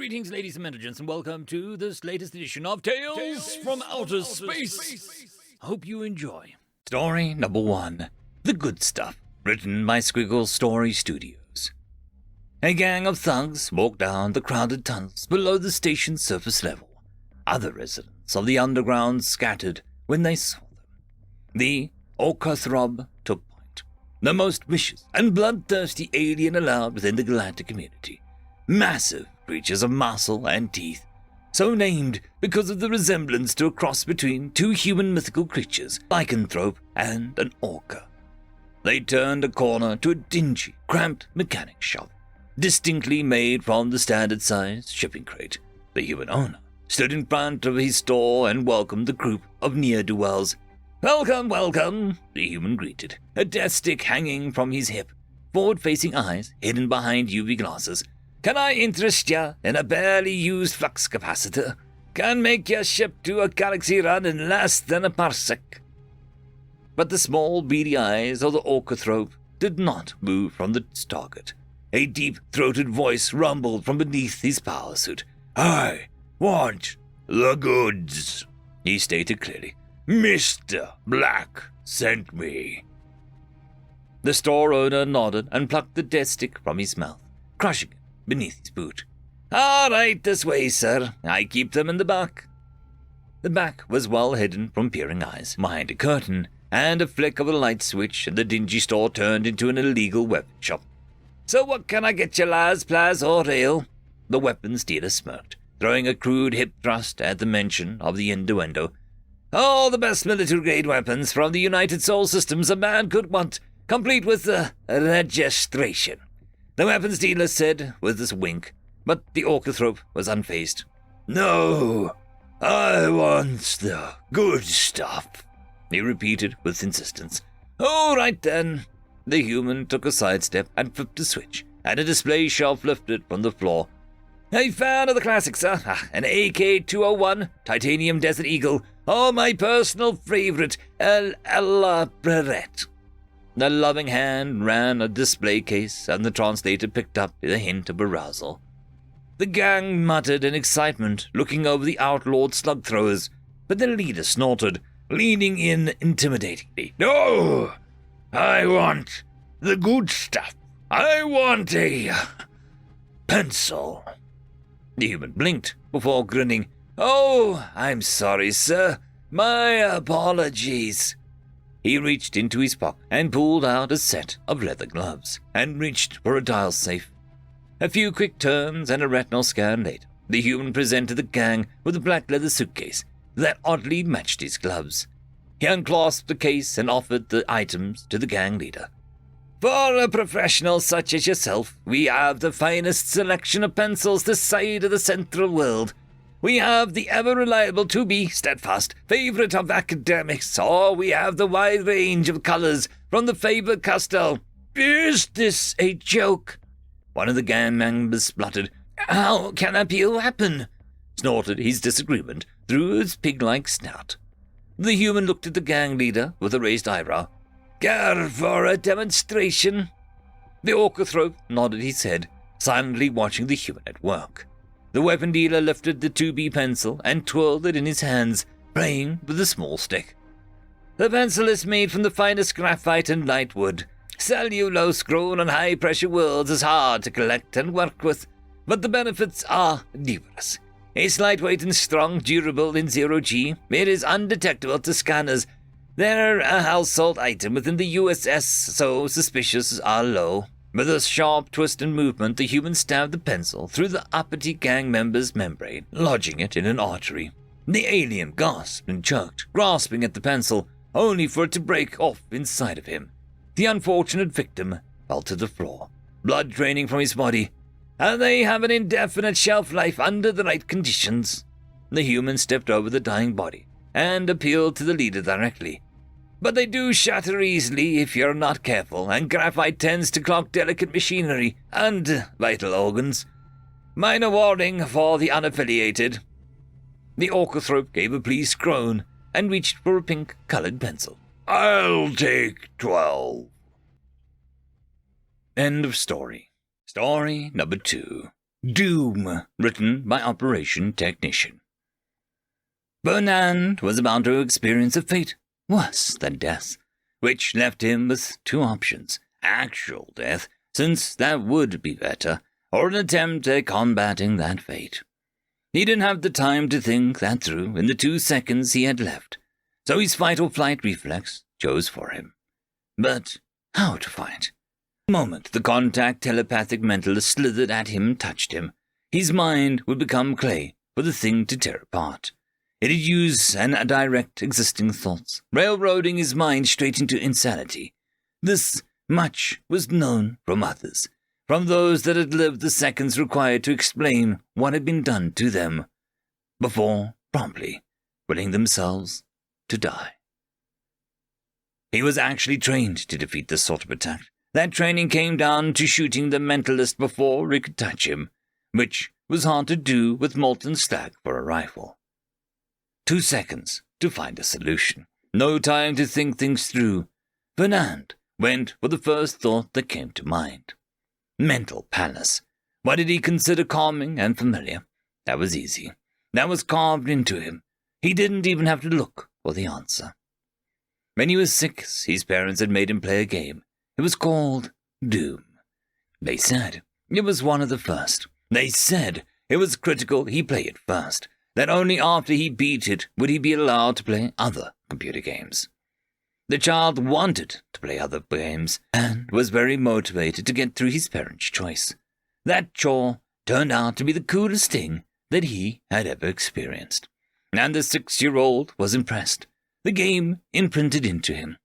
Greetings, ladies and gentlemen, and welcome to this latest edition of Tales from Outer Space. Hope you enjoy. Story number 1, The Good Stuff, written by Squiggle Story Studios. A gang of thugs walked down the crowded tunnels below the station's surface level. Other residents of the underground scattered when they saw them. The Orca took point, the most vicious and bloodthirsty alien allowed within the galactic community. Massive creatures of muscle and teeth, so named because of the resemblance to a cross between two human mythical creatures, lycanthrope and an orca. They turned a corner to a dingy, cramped mechanic shop, distinctly made from the standard-sized shipping crate. The human owner stood in front of his store and welcomed the group of ne'er-do-wells. "Welcome, welcome," the human greeted, a death stick hanging from his hip, forward-facing eyes hidden behind UV glasses. "Can I interest ya in a barely used flux capacitor? Can make your ship do a galaxy run in less than a parsec." But the small, beady eyes of the orcathrope did not move from the target. A deep-throated voice rumbled from beneath his power suit. "I want the goods," he stated clearly. "Mr. Black sent me." The store owner nodded and plucked the death stick from his mouth, crushing it beneath his boot. "All right, this way, sir. I keep them in the back." The back was well hidden from peering eyes behind a curtain, and a flick of a light switch and the dingy store turned into an illegal weapon shop. "So what can I get you, lads, plaz, or rail?" The weapons dealer smirked, throwing a crude hip thrust at the mention of the innuendo. "All the best military-grade weapons from the United Sol Systems a man could want, complete with registration," the weapons dealer said with a wink, but the orcathrope was unfazed. "No, I want the good stuff," he repeated with insistence. "All right, then." The human took a sidestep and flipped a switch, and a display shelf lifted from the floor. "A fan of the classics, sir. An AK-201, titanium Desert Eagle, or my personal favorite, Ella Breret." The loving hand ran a display case, and the translator picked up a hint of arousal. The gang muttered in excitement, looking over the outlawed slug throwers, but the leader snorted, leaning in intimidatingly. "No! I want the good stuff. I want a pencil." The human blinked before grinning. "Oh, I'm sorry, sir. My apologies." He reached into his pocket and pulled out a set of leather gloves and reached for a dial safe. A few quick turns and a retinal scan later, the human presented the gang with a black leather suitcase that oddly matched his gloves. He unclasped the case and offered the items to the gang leader. "For a professional such as yourself, we have the finest selection of pencils this side of the Central World. We have the ever-reliable 2B Steadfast, favorite of academics, or we have the wide range of colors from the Faber-Castell. Is this a joke?" One of the gang members spluttered. "How can that be a weapon?" snorted his disagreement through his pig-like snout. The human looked at the gang leader with a raised eyebrow. "Care for a demonstration?" The orcathrope nodded his head, silently watching the human at work. The weapon dealer lifted the 2B pencil and twirled it in his hands, playing with a small stick. "The pencil is made from the finest graphite and lightwood. Cellulose grown on high-pressure worlds is hard to collect and work with, but the benefits are numerous. It's lightweight and strong, durable in 0G. It is undetectable to scanners. They're a household item within the USS, so suspicious are low." With a sharp twist and movement, the human stabbed the pencil through the uppity gang member's membrane, lodging it in an artery. The alien gasped and choked, grasping at the pencil, only for it to break off inside of him. The unfortunate victim fell to the floor, blood draining from his body. "And they have an indefinite shelf life under the right conditions." The human stepped over the dying body and appealed to the leader directly. "But they do shatter easily if you're not careful, and graphite tends to clog delicate machinery and vital organs. Minor warning for the unaffiliated." The orcathrope gave a pleased groan and reached for a pink-colored pencil. "I'll take 12. End of story. Story number 2. Doom, written by Operation Technician. Fernand was about to experience a fate worse than death, which left him with two options: actual death, since that would be better, or an attempt at combating that fate. He didn't have the time to think that through in the 2 seconds he had left, so his fight-or-flight reflex chose for him. But how to fight? The moment the contact telepathic mentalist slithered at him and touched him, his mind would become clay for the thing to tear apart. It'd use and direct existing thoughts, railroading his mind straight into insanity. This much was known from others, from those that had lived the seconds required to explain what had been done to them, before promptly willing themselves to die. He was actually trained to defeat this sort of attack. That training came down to shooting the mentalist before it could touch him, which was hard to do with molten slag for a rifle. 2 seconds to find a solution. No time to think things through. Fernand went for the first thought that came to mind. Mental palace. What did he consider calming and familiar? That was easy. That was carved into him. He didn't even have to look for the answer. When he was 6, his parents had made him play a game. It was called Doom. They said it was one of the first. They said it was critical he play it first, that only after he beat it would he be allowed to play other computer games. The child wanted to play other games and was very motivated to get through his parents' choice. That chore turned out to be the coolest thing that he had ever experienced, and the 6-year-old was impressed. The game imprinted into him.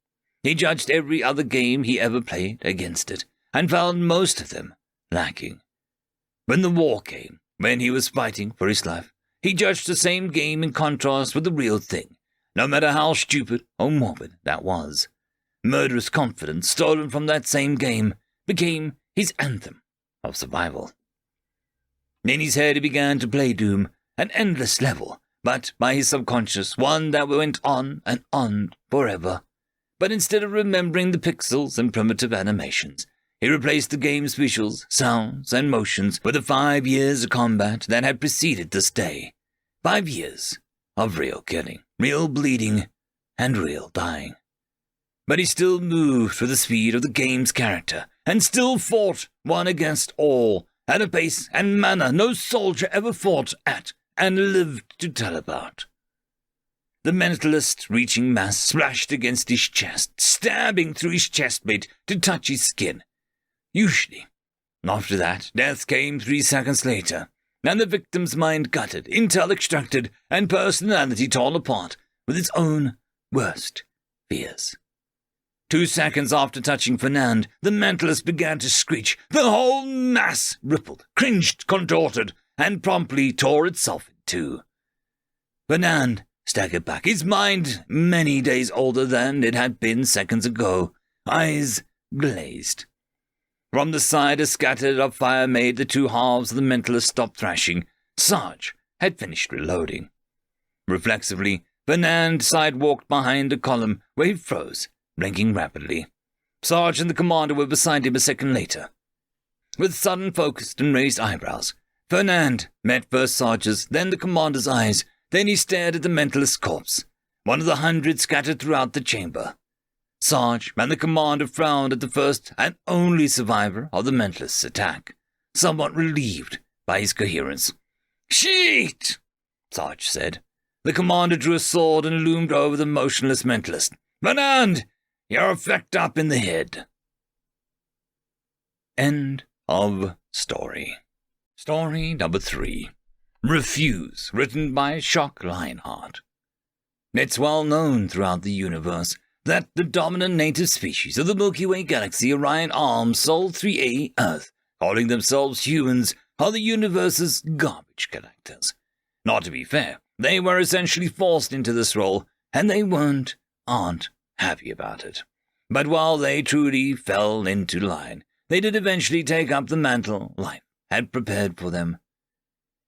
He judged every other game he ever played against it, and found most of them lacking. When the war came, when he was fighting for his life, he judged the same game in contrast with the real thing, no matter how stupid or morbid that was. Murderous confidence stolen from that same game became his anthem of survival. In his head he began to play Doom, an endless level, but by his subconscious, one that went on and on forever. But instead of remembering the pixels and primitive animations, he replaced the game's visuals, sounds, and motions with the 5 years of combat that had preceded this day. 5 years of real killing, real bleeding, and real dying. But he still moved with the speed of the game's character, and still fought one against all, at a pace and manner no soldier ever fought at and lived to tell about. The mentalist's reaching mass splashed against his chest, stabbing through his chestplate to touch his skin. Usually, after that, death came 3 seconds later, and the victim's mind gutted, intel extracted, and personality torn apart with its own worst fears. 2 seconds after touching Fernand, the mentalist began to screech. The whole mass rippled, cringed, contorted, and promptly tore itself in two. Fernand staggered back, his mind many days older than it had been seconds ago, eyes glazed. From the side a scattered up fire made the two halves of the mentalist stop thrashing. Sarge had finished reloading. Reflexively, Fernand sidewalked behind a column where he froze, blinking rapidly. Sarge and the commander were beside him a second later. With sudden focused and raised eyebrows, Fernand met first Sarge's, then the commander's eyes. Then he stared at the mentalist's corpse, one of the 100 scattered throughout the chamber. Sarge and the commander frowned at the first and only survivor of the mentalist's attack, somewhat relieved by his coherence. "Shit!" Sarge said. The commander drew a sword and loomed over the motionless mentalist. "Fernand, you're fucked up in the head." End of story. Story number 3. Refuse, written by Shock Lionheart. It's well known throughout the universe that the dominant native species of the Milky Way galaxy, Orion Arms Sol 3A Earth, calling themselves humans, are the universe's garbage collectors. Not to be fair, they were essentially forced into this role, and they aren't happy about it. But while they truly fell into line, they did eventually take up the mantle life had prepared for them.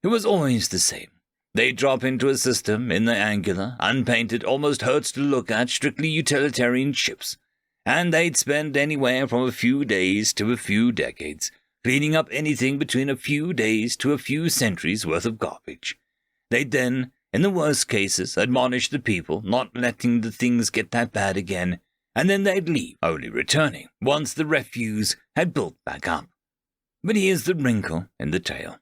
It was always the same. They'd drop into a system in the angular, unpainted, almost hurts to look at, strictly utilitarian ships, and they'd spend anywhere from a few days to a few decades cleaning up anything between a few days to a few centuries worth of garbage. They'd then, in the worst cases, admonish the people, not letting the things get that bad again, and then they'd leave, only returning once the refuse had built back up. But here's the wrinkle in the tale.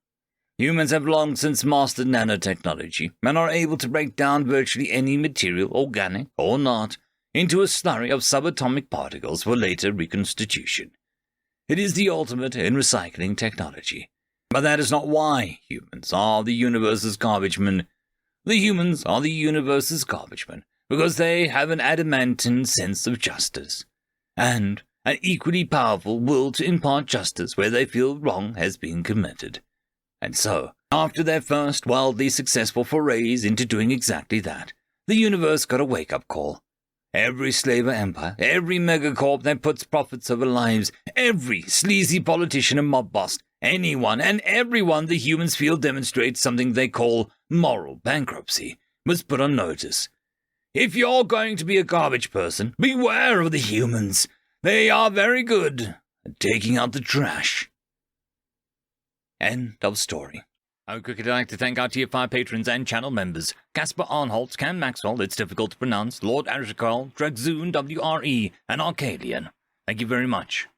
Humans have long since mastered nanotechnology and are able to break down virtually any material, organic or not, into a slurry of subatomic particles for later reconstitution. It is the ultimate in recycling technology. But that is not why humans are the universe's garbage men. The humans are the universe's garbage men because they have an adamantine sense of justice, and an equally powerful will to impart justice where they feel wrong has been committed. And so, after their first wildly successful forays into doing exactly that, the universe got a wake-up call. Every slaver empire, every megacorp that puts profits over lives, every sleazy politician and mob boss, anyone and everyone the humans feel demonstrates something they call moral bankruptcy, was put on notice. If you're going to be a garbage person, beware of the humans. They are very good at taking out the trash. End of story. I would quickly like to thank our Tier 5 patrons and channel members: Caspar Arnholt, Cam Maxwell, it's difficult to pronounce, Lord Arishakal, Dragzoon WRE, and Arcadian. Thank you very much.